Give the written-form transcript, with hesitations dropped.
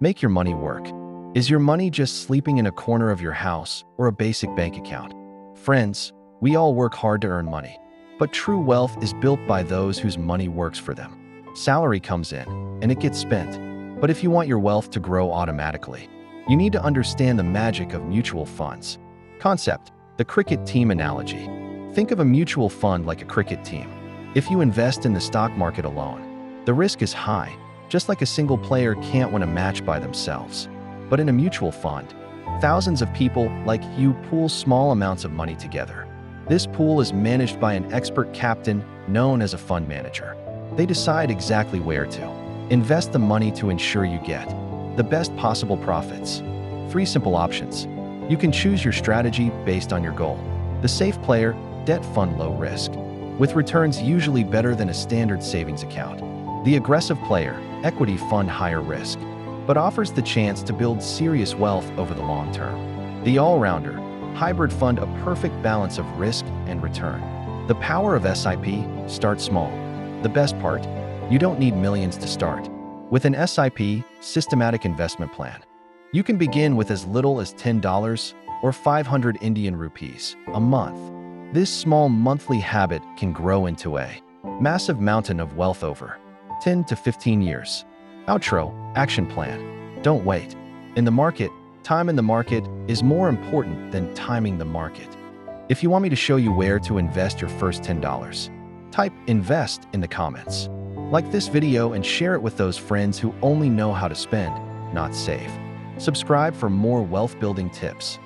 Make your money work. Is your money just sleeping in a corner of your house or a basic bank account? Friends, we all work hard to earn money, but true wealth is built by those whose money works for them. Salary comes in, and it gets spent. But if you want your wealth to grow automatically, you need to understand the magic of mutual funds. Concept: the cricket team analogy. Think of a mutual fund like a cricket team. If you invest in the stock market alone, the risk is high, just like a single player can't win a match by themselves. But in a mutual fund, thousands of people like you pool small amounts of money together. This pool is managed by an expert captain known as a fund manager. They decide exactly where to invest the money to ensure you get the best possible profits. 3 simple options. You can choose your strategy based on your goal. The safe player, debt fund, low risk, with returns usually better than a standard savings account. The aggressive player, equity fund, higher risk, but offers the chance to build serious wealth over the long term. The all-rounder, hybrid fund, a perfect balance of risk and return. The power of SIP: start small. The best part? You don't need millions to start. With an SIP, systematic investment plan, you can begin with as little as $10 or 500 Indian rupees a month. This small monthly habit can grow into a massive mountain of wealth over 10 to 15 years. Outro: action plan. Don't wait. In the market, time in the market is more important than timing the market. If you want me to show you where to invest your first $10, type "invest" in the comments. Like this video and share it with those friends who only know how to spend, not save. Subscribe for more wealth building tips.